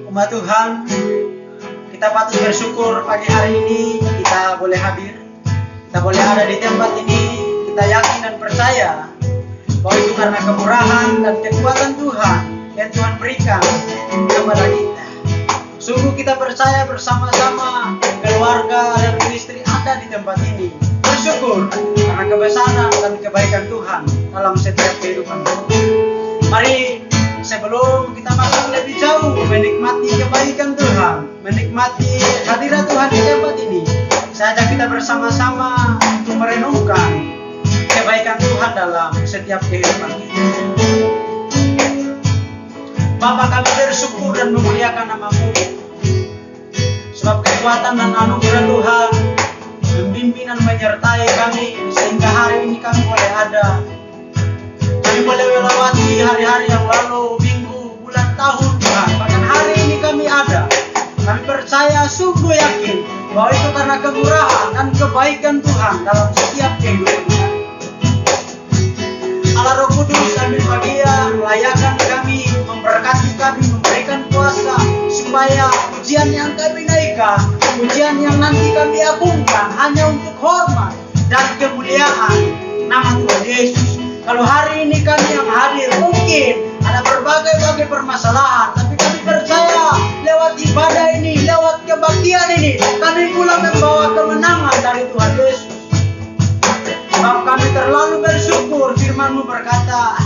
Umat Tuhan, kita patut bersyukur pagi hari ini kita boleh hadir, kita boleh ada di tempat ini. Kita yakin dan percaya bahwa itu karena kemurahan dan kekuatan Tuhan yang Tuhan berikan kepada kita. Sungguh kita percaya bersama-sama keluarga dan istri ada di tempat ini. Bersyukur karena kebesaran dan kebaikan Tuhan dalam setiap kehidupan. Mari sebelum kita masuk lebih jauh menikmati kebaikan Tuhan, menikmati hadirat Tuhan di tempat ini, saya ajak kita bersama-sama untuk merenungkan kebaikan Tuhan dalam setiap kehidupan kita. Bapa, kami bersyukur dan memuliakan nama-Mu, sebab kekuatan dan anugerah Tuhan membimbing dan menyertai kami sehingga hari ini kami boleh ada. Kami boleh melewati hari-hari yang lalu, minggu, bulan, tahun Tuhan. Bahkan hari ini kami ada. Kami percaya, sungguh yakin bahwa itu karena kemurahan dan kebaikan Tuhan dalam setiap kehidupan kita. Allah Roh Kudus ambil bagian, layakan kami, memberkati kami, memberikan kuasa supaya pujian yang kami naikkan, pujian yang nanti kami agungkan hanya untuk hormat dan kemuliaan nama Tuhan Yesus. Kalau hari ini kami yang hadir, mungkin ada berbagai permasalahan, tapi kami percaya lewat ibadah ini, lewat kebaktian ini, kami pula membawa kemenangan dari Tuhan Yesus. Sebab kami terlalu bersyukur, firman-Mu berkata,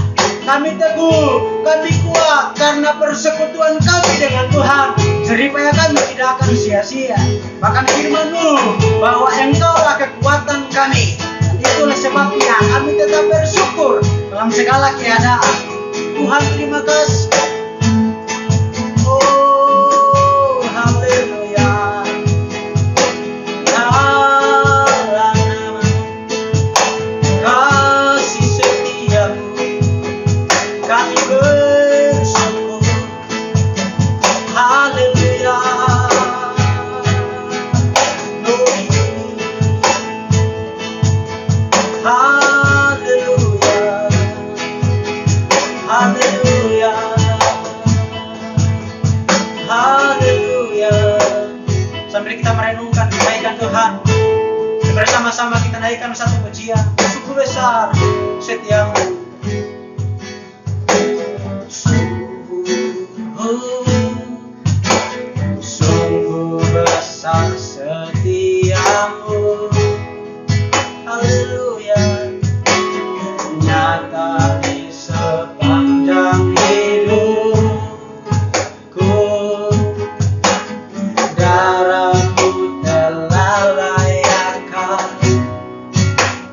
kami teguh, kami kuat karena persekutuan kami dengan Tuhan. Jeripaya kami tidak akan sia-sia. Bahkan firman-Mu bahwa Engkaulah kekuatan kami. Itulah sebabnya kami tetap bersyukur dalam segala keadaan. Tuhan, terima kasih. Oh, haleluya. Dalam nama kasih setia-Mu, kami bersyukur. Haleluya. Haleluya, haleluya, haleluya. Sambil kita merenungkan kebaikan Tuhan, bersama-sama kita naikkan satu pujian. Sungguh besar setia-Mu. Sungguh besar setia-Mu. Haleluya, nyata di sepanjang hidupku, darah-Mu telah layakkan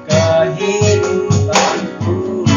kehidupanku.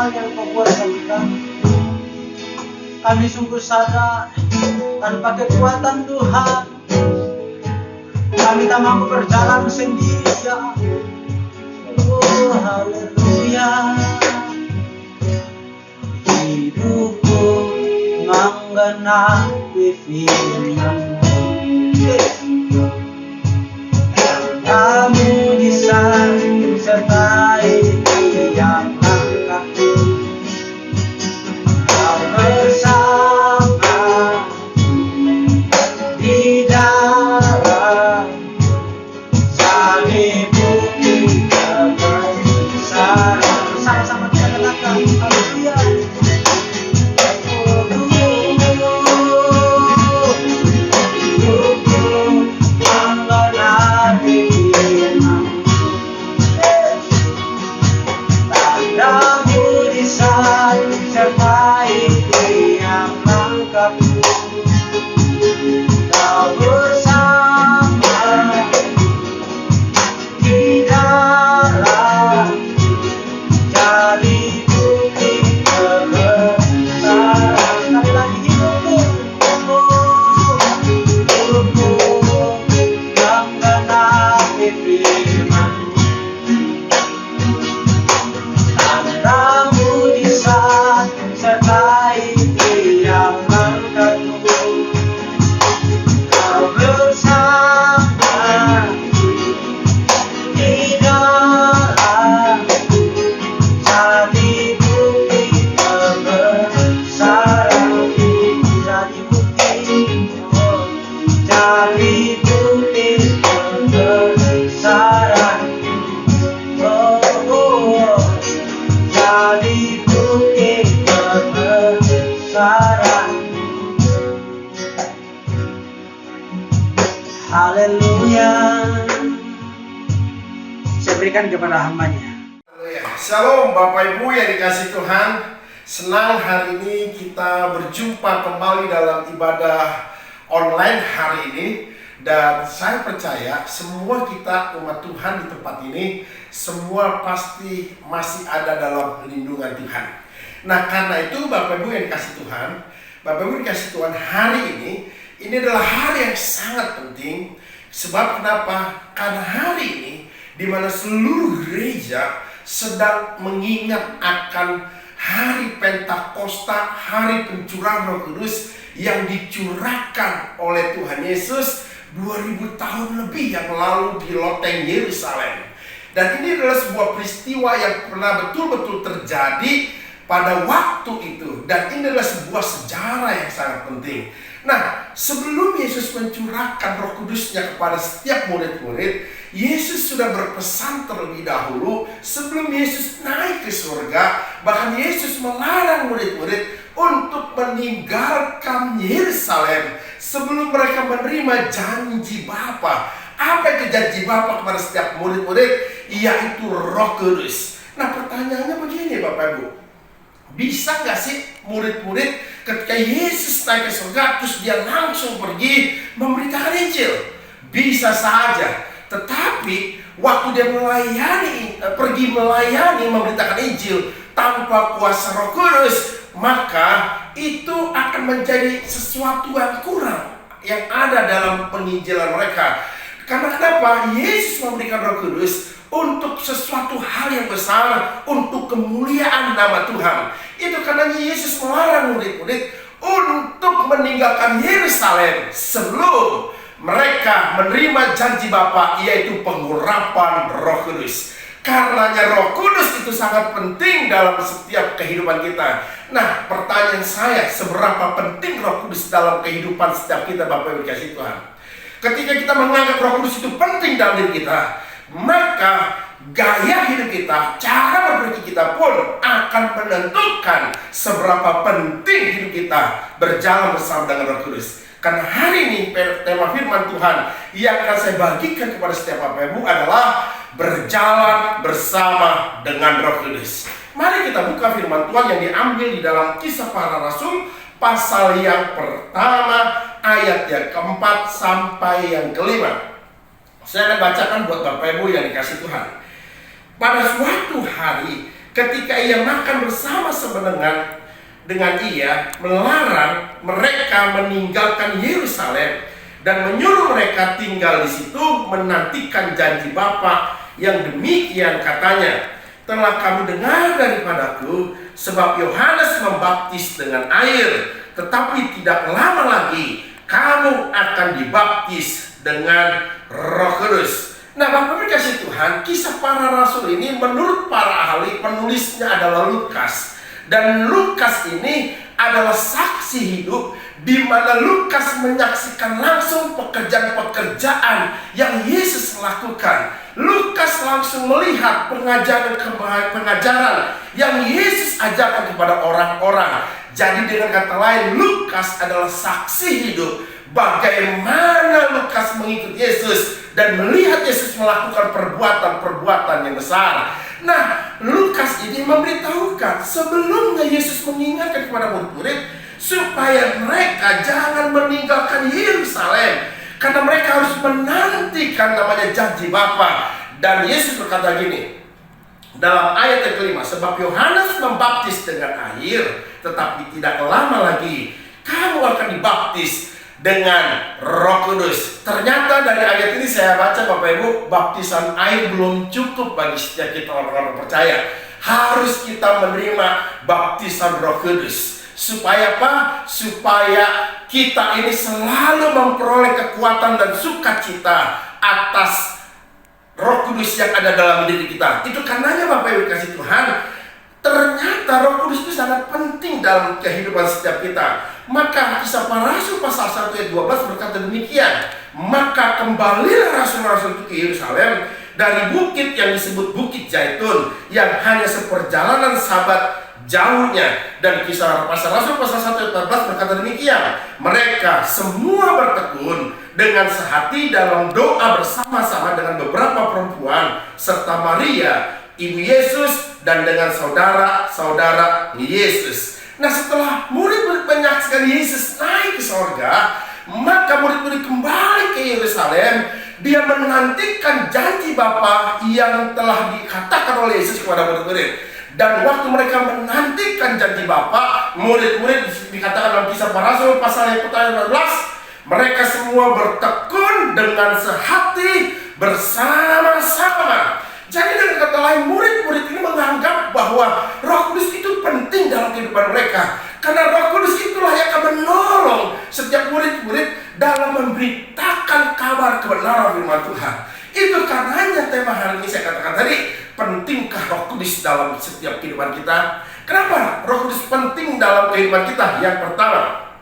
hal yang Kau buat bagi kami. Kami sungguh sadar tanpa kekuatan Tuhan kami tak mampu berjalan sendiri ya. Oh haleluya. Hidupku menggenapi firman-Mu. Kamu di samping sertai tiap langkahku. Kau bersama di dalam jadi bukti kebesaran. Sama-sama kita katakan haleluya. Haleluya. Saya berikan kepada hamba-Nya. Shalom Bapak Ibu yang dikasih Tuhan. Senang hari ini kita berjumpa kembali dalam ibadah online hari ini. Dan saya percaya semua kita umat Tuhan di tempat ini semua pasti masih ada dalam lindungan Tuhan. Nah karena itu Bapak Ibu yang dikasih Tuhan, Bapak Ibu dikasih Tuhan, hari ini adalah hari yang sangat penting. Sebab kenapa? Karena hari ini di mana seluruh gereja sedang mengingat akan hari Pentakosta, hari pencurahan Roh Kudus yang dicurahkan oleh Tuhan Yesus 2000 tahun lebih yang lalu di loteng Yerusalem. Dan ini adalah sebuah peristiwa yang pernah betul-betul terjadi pada waktu itu. Dan ini adalah sebuah sejarah yang sangat penting. Nah, sebelum Yesus mencurahkan Roh Kudusnya kepada setiap murid-murid, Yesus sudah berpesan terlebih dahulu sebelum Yesus naik ke surga. Bahkan Yesus melarang murid-murid untuk meninggalkan Yerusalem sebelum mereka menerima janji Bapa. Apa itu janji Bapa kepada setiap murid-murid? Yaitu Roh Kudus. Nah pertanyaannya begini Bapak Ibu, bisa gak sih murid-murid ketika Yesus naik ke surga terus dia langsung pergi memberitakan Injil? Bisa saja. Tetapi waktu dia pergi melayani memberitakan Injil tanpa kuasa Roh Kudus, maka itu akan menjadi sesuatu yang kurang yang ada dalam penginjilan mereka. Karena kenapa? Yesus memberikan Roh Kudus untuk sesuatu hal yang besar, untuk kemuliaan nama Tuhan. Itu karena Yesus melarang murid-murid untuk meninggalkan Yerusalem sebelum mereka menerima janji Bapa, yaitu pengurapan Roh Kudus. Karenanya Roh Kudus itu sangat penting dalam setiap kehidupan kita. Nah, pertanyaan saya, seberapa penting Roh Kudus dalam kehidupan setiap kita, Bapak Ibu dikasih Tuhan? Ketika kita menganggap Roh Kudus itu penting dalam diri kita, maka gaya hidup kita, cara berpikir kita pun akan menentukan seberapa penting hidup kita berjalan bersama dengan Roh Kudus. Karena hari ini tema firman Tuhan yang akan saya bagikan kepada setiap Bapak Ibu adalah berjalan bersama dengan Roh Kudus. Mari kita buka firman Tuhan yang diambil di dalam Kisah Para Rasul pasal yang pertama ayat yang keempat sampai yang kelima. Saya akan bacakan buat Bapak Ibu yang dikasih Tuhan. Pada suatu hari ketika ia makan bersama-sama dengan ia, melarang mereka meninggalkan Yerusalem dan menyuruh mereka tinggal di situ menantikan janji Bapa yang demikian katanya, telah kamu dengar daripadaku, sebab Yohanes membaptis dengan air, tetapi tidak lama lagi kamu akan dibaptis dengan Roh Kudus. Nah, Bapak Ibu kasih Tuhan, kisah para rasul ini menurut para ahli penulisnya adalah Lukas. Dan Lukas ini adalah saksi hidup di mana Lukas menyaksikan langsung pekerjaan-pekerjaan yang Yesus lakukan. Lukas langsung melihat pengajaran yang Yesus ajarkan kepada orang-orang. Jadi dengan kata lain, Lukas adalah saksi hidup bagaimana Lukas mengikuti Yesus dan melihat Yesus melakukan perbuatan-perbuatan yang besar. Nah, Lukas ini memberitahukan sebelumnya Yesus mengingatkan kepada murid-murid supaya mereka jangan meninggalkan Yerusalem, karena mereka harus menantikan namanya janji Bapa. Dan Yesus berkata gini dalam ayat yang kelima, sebab Yohanes membaptis dengan air, tetapi tidak lama lagi kamu akan dibaptis dengan Roh Kudus. Ternyata dari ayat ini saya baca, Bapak Ibu, baptisan air belum cukup bagi setiap kita orang-orang percaya. Harus kita menerima baptisan Roh Kudus. Supaya apa? Supaya kita ini selalu memperoleh kekuatan dan sukacita atas Roh Kudus yang ada dalam diri kita. Itu karenanya Bapak Ibu kasih Tuhan, ternyata Roh Kudus itu sangat penting dalam kehidupan setiap kita. Maka kisah para rasul pasal 1 ayat 12 berkata demikian, maka kembalilah rasul-rasul itu ke Yerusalem dari bukit yang disebut Bukit Zaitun, yang hanya seperjalanan sabat jauhnya. Dan kisah pasal rasul pasal 1 ayat 14 berkata demikian, mereka semua bertekun dengan sehati dalam doa bersama-sama dengan beberapa perempuan serta Maria ibu Yesus dan dengan saudara-saudara Yesus. Nah, setelah murid-murid menyaksikan Yesus naik ke sorga, maka murid-murid kembali ke Yerusalem. Dia menantikan janji Bapa yang telah dikatakan oleh Yesus kepada murid-murid. Dan waktu mereka menantikan janji Bapa, murid-murid dikatakan dalam kisah para rasul pasal yang pertama 12, mereka semua bertekun dengan sehati bersama-sama. Jadi dengan kata lain, murid-murid ini menganggap bahwa Roh Kudus itu penting dalam kehidupan mereka. Karena Roh Kudus itulah yang akan menolong setiap murid-murid dalam memberitakan kabar kebenaran firman Tuhan. Itu karenanya tema hari ini saya katakan tadi, pentingkah Roh Kudus dalam setiap kehidupan kita? Kenapa Roh Kudus penting dalam kehidupan kita? Yang pertama,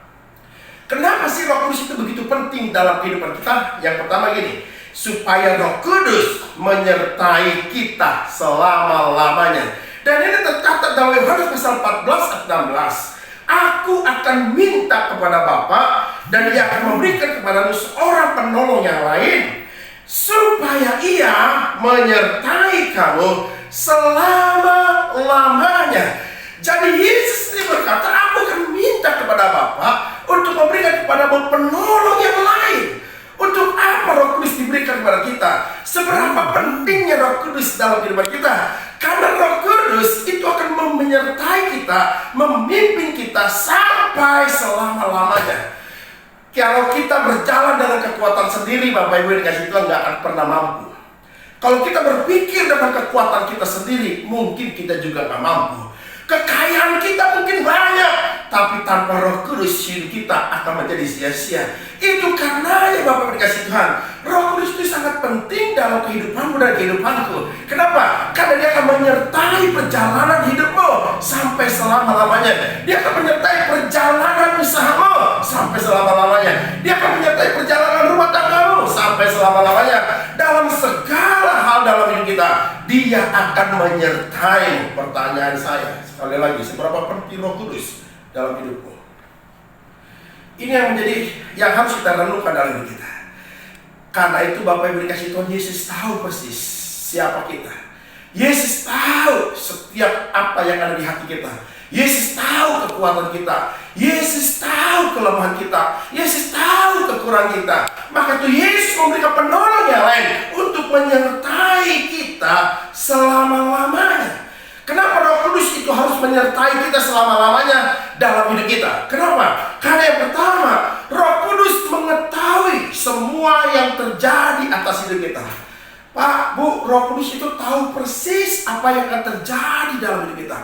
kenapa sih Roh Kudus itu begitu penting dalam kehidupan kita? Yang pertama gini, supaya Roh Kudus menyertai kita selama-lamanya. Dan ini tercatat dalam Yohanes pasal 14 ayat 16. Aku akan minta kepada Bapa dan Dia akan memberikan kepadamu seorang penolong yang lain, supaya Ia menyertai kamu selama-lamanya. Jadi Yesus ini berkata, aku akan minta kepada Bapa untuk memberikan kepadamu penolong yang lain. Untuk apa Roh Kudus diberikan kepada kita? Seberapa pentingnya Roh Kudus dalam kehidupan kita? Karena Roh Kudus itu akan menyertai kita, memimpin kita sampai selama-lamanya. Kalau kita berjalan dengan kekuatan sendiri, Bapak Ibu dikasih Tuhan, nggak akan pernah mampu. Kalau kita berpikir dengan kekuatan kita sendiri, mungkin kita juga nggak mampu. Kekayaan kita mungkin banyak, tapi tanpa Roh Kudus hidup kita akan menjadi sia-sia. Itu karenanya Bapak dikasih Tuhan, Roh Kudus itu sangat penting dalam kehidupanmu dan kehidupanku. Kenapa? Karena Dia akan menyertai perjalanan hidupmu sampai selama-lamanya. Dia akan menyertai perjalanan usahamu sampai selama-lamanya. Dia akan menyertai perjalanan rumah tanggamu sampai selama-lamanya. Dalam segala hal dalam hidup kita, Dia akan menyertai. Pertanyaan saya sekali lagi, seberapa penting Roh Kudus dalam hidupmu? Ini yang harus kita renungkan dalam hidup kita. Karena itu Bapak Ibu dikasih Tuhan, Yesus tahu persis siapa kita. Yesus tahu setiap apa yang ada di hati kita. Yesus tahu kekuatan kita. Yesus tahu kelemahan kita. Yesus tahu kekurangan kita. Maka itu Yesus memberikan penolong yang lain untuk menyertai kita selama-lamanya. Kenapa Roh Kudus itu harus menyertai kita selama-lamanya dalam hidup kita? Kenapa? Karena yang pertama, Roh Kudus mengetahui semua yang terjadi atas hidup kita. Pak, Bu, Roh Kudus itu tahu persis apa yang akan terjadi dalam hidup kita.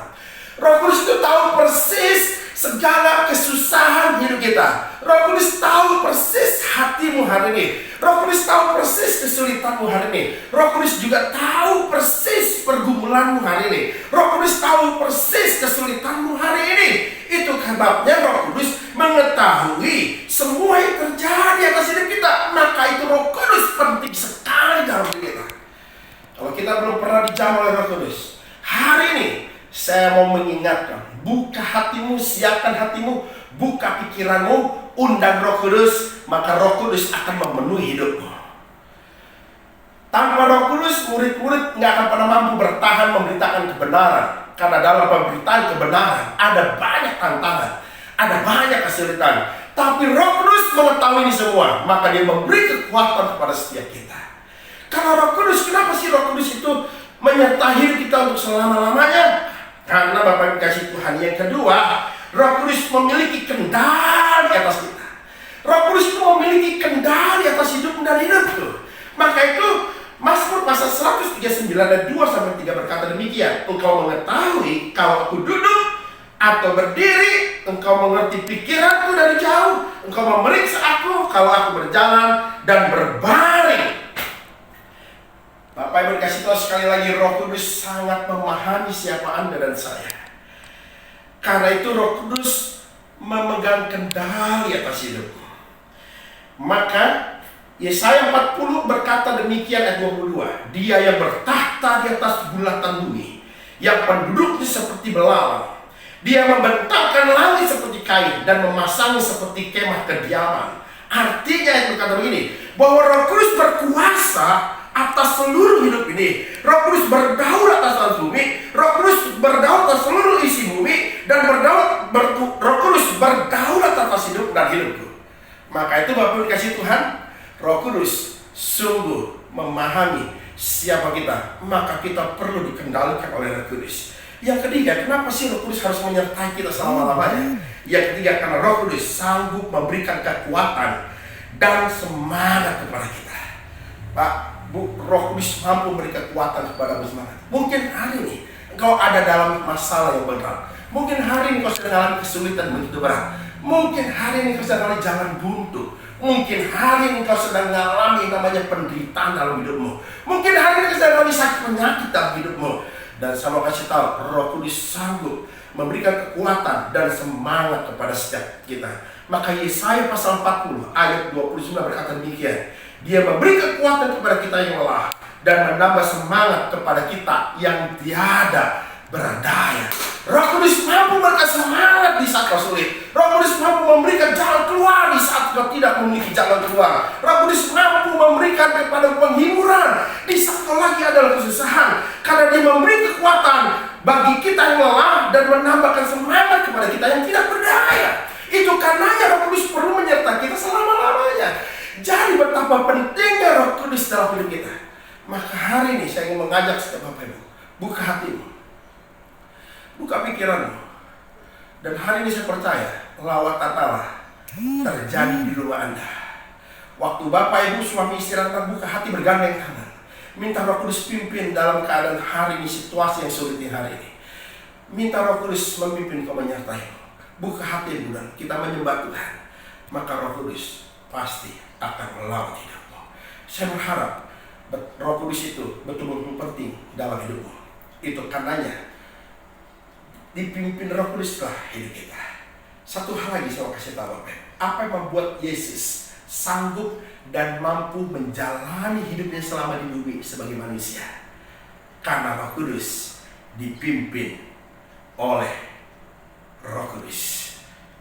Roh Kudus itu tahu persis segala kesusahan hidup kita. Roh Kudus tahu persis hatimu hari ini. Roh Kudus tahu persis kesulitanmu hari ini. Roh Kudus juga tahu persis pergumulanmu hari ini. Roh Kudus tahu persis kesulitanmu hari ini. Itu sebabnya Roh Kudus mengetahui semua yang terjadi atas hidup kita. Maka itu Roh Kudus penting sekali dalam hidup kita. Kalau kita belum pernah dijamah oleh Roh Kudus, hari ini saya mau mengingatkan, buka hatimu, siapkan hatimu, buka pikiranmu, undang Roh Kudus, maka Roh Kudus akan memenuhi hidupmu. Tanpa Roh Kudus, murid-murid nggak akan pernah mampu bertahan memberitakan kebenaran. Karena dalam pemberitaan kebenaran ada banyak tantangan, ada banyak kesulitan. Tapi Roh Kudus mengetahui ini semua, maka Dia memberi kekuatan kepada setiap kita. Kalau Roh Kudus, kenapa sih Roh Kudus itu menyertai hidup kita untuk selama-lamanya? Karena Bapak Ibu kasih Tuhan, yang kedua, Roh Kudus memiliki kendali atas kita. Roh Kudus itu memiliki kendali atas hidup dan hidupku. Maka itu Mazmur pasal 139 dan 2-3 berkata demikian. Engkau mengetahui kalau aku duduk atau berdiri, engkau mengerti pikiranku dari jauh. Engkau memeriksa aku kalau aku berjalan dan berbaring. Bapak Ibu dikasih tahu sekali lagi, Roh Kudus sangat memahami siapa Anda dan saya. Karena itu Roh Kudus memegang kendali atas hidupmu. Maka Yesaya 40 berkata demikian ayat 22. Dia yang bertahta di atas bulatan bumi, yang penduduknya seperti belalang. Dia membentangkan langit seperti kain dan memasangnya seperti kemah kediaman. Artinya yang berkata begini, bahwa Roh Kudus berkuasa atas seluruh hidup ini. Roh Kudus berdaulat atas bumi. Roh Kudus berdaulat atas seluruh isi bumi. Dan Roh Kudus berdaulat atas hidup dan hidupku. Maka itu Bapak dikasih Tuhan, Roh Kudus sungguh memahami siapa kita. Maka kita perlu dikendalikan oleh Roh Kudus. Yang ketiga, kenapa sih Roh Kudus harus menyertai kita selama-lamanya? Yang ketiga, karena Roh Kudus sanggup memberikan kekuatan dan semangat kepada kita. Pak, Bu, Roh Kudus mampu memberi kekuatan kepada semangat. Mungkin hari ini engkau ada dalam masalah yang berat. Mungkin hari ini engkau sedang mengalami kesulitan begitu berat. Mungkin hari ini engkau sedang mengalami jalan buntu. Mungkin hari ini engkau sedang mengalami namanya penderitaan dalam hidupmu. Mungkin hari ini engkau sedang mengalami sakit penyakit dalam hidupmu. Dan saya mau kasih tahu, Roh Kudus sanggup memberikan kekuatan dan semangat kepada setiap kita. Maka Yesaya pasal 40 ayat 29 berkata demikian. Dia memberi kekuatan kepada kita yang lelah dan menambah semangat kepada kita yang tiada berdaya. Roh Kudus mampu memberikan semangat di saat kau sulit. Roh Kudus mampu memberikan jalan keluar di saat kau tidak memiliki jalan keluar. Roh Kudus mampu memberikan kepada penghiburan di saat kau lagi adalah kesusahan. Karena Dia memberi kekuatan bagi kita yang lelah dan menambahkan semangat kepada kita yang tidak berdaya. Itu karenanya Roh Kudus perlu menyertai kita selama-lamanya. Jadi betapa pentingnya Roh Kudus dalam hidup kita. Maka hari ini saya ingin mengajak setiap Bapak Ibu, buka hatimu, buka pikiranmu. Dan hari ini saya percaya lawatan Allah terjadi di rumah Anda. Waktu Bapak Ibu suami istri Anda buka hati bergandeng tangan, minta Roh Kudus pimpin dalam keadaan hari ini, situasi yang sulit di hari ini. Minta Roh Kudus memimpin kau, menyertai. Buka hatimu dan kita menyembah Tuhan. Maka Roh Kudus pasti akan melawat hidupmu. Saya berharap Roh Kudus itu betul-betul penting dalam hidupmu. Itu karenanya dipimpin Roh Kudus telah hidup kita. Satu hal lagi saya mau kasih tahu Bapak. Apa yang membuat Yesus sanggup dan mampu menjalani hidupnya selama di bumi sebagai manusia? Karena Roh Kudus dipimpin oleh Roh Kudus.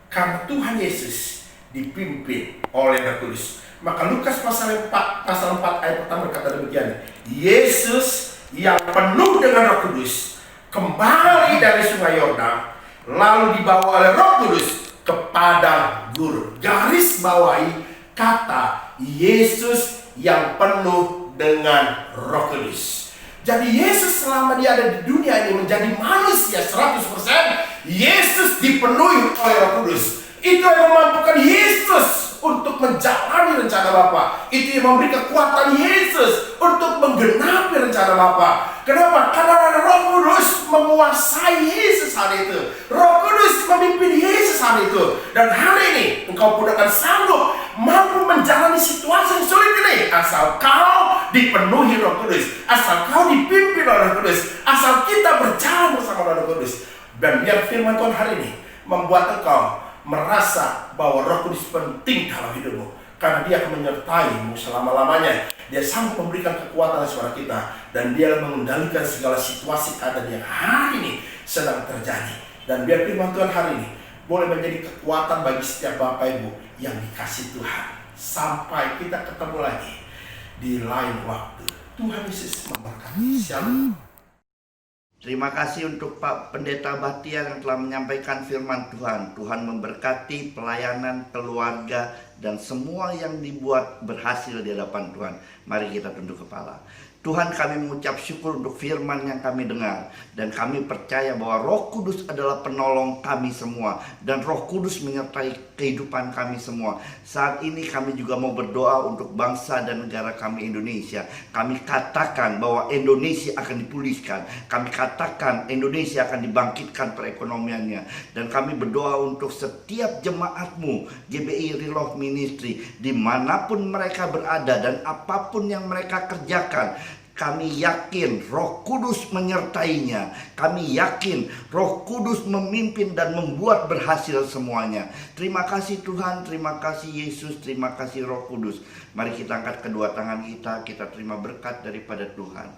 Karena Tuhan Yesus dipimpin oleh Roh Kudus. Maka Lukas pasal 4 ayat pertama berkata demikian. Yesus yang penuh dengan Roh Kudus kembali dari sungai Yordan, lalu dibawa oleh Roh Kudus ke padang gurun. Garis bawahi kata Yesus yang penuh dengan Roh Kudus. Jadi Yesus selama dia ada di dunia ini menjadi manusia 100%, Yesus dipenuhi oleh Roh Kudus. Itu yang memampukan Yesus untuk menjalani rencana Bapa. Itu yang memberi kekuatan Yesus untuk menggenapi rencana Bapa. Kenapa? Karena Roh Kudus menguasai Yesus hari itu. Roh Kudus memimpin Yesus hari itu. Dan hari ini engkau pun akan sanggup mampu menjalani situasi yang sulit ini, asal kau dipenuhi Roh Kudus, asal kau dipimpin oleh Roh Kudus, asal kita berjalan bersama Roh Kudus. Dan biar firman Tuhan hari ini membuat engkau merasa bahwa Roh Kudus penting dalam hidupmu, karena dia akan menyertaimu selama-lamanya. Dia sanggup memberikan kekuatan kepada kita, dan dia mengendalikan segala situasi keadaan yang hari ini sedang terjadi. Dan biar firman Tuhan hari ini boleh menjadi kekuatan bagi setiap Bapak Ibu yang dikasih Tuhan. Sampai kita ketemu lagi di lain waktu. Tuhan Yesus memberkati. Shalom. Terima kasih untuk Pak Pendeta Bahtiar yang telah menyampaikan firman Tuhan. Tuhan memberkati pelayanan, keluarga, dan semua yang dibuat berhasil di hadapan Tuhan. Mari kita tunduk kepala. Tuhan, kami mengucap syukur untuk firman yang kami dengar. Dan kami percaya bahwa Roh Kudus adalah penolong kami semua. Dan Roh Kudus menyertai kehidupan kami semua. Saat ini kami juga mau berdoa untuk bangsa dan negara kami Indonesia. Kami katakan bahwa Indonesia akan dipulihkan. Kami katakan Indonesia akan dibangkitkan perekonomiannya. Dan kami berdoa untuk setiap jemaatmu, GBI Reload Ministry, dimanapun mereka berada dan apapun yang mereka kerjakan. Kami yakin Roh Kudus menyertainya. Kami yakin Roh Kudus memimpin dan membuat berhasil semuanya. Terima kasih Tuhan, terima kasih Yesus, terima kasih Roh Kudus. Mari kita angkat kedua tangan kita terima berkat daripada Tuhan.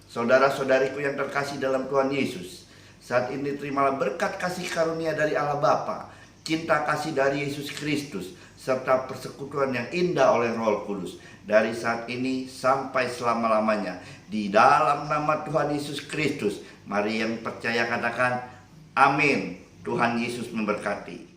Saudara-saudariku yang terkasih dalam Tuhan Yesus, saat ini terimalah berkat kasih karunia dari Allah Bapa, cinta kasih dari Yesus Kristus, serta persekutuan yang indah oleh Roh Kudus. Dari saat ini sampai selama-lamanya. Di dalam nama Tuhan Yesus Kristus. Mari yang percaya katakan amin. Tuhan Yesus memberkati.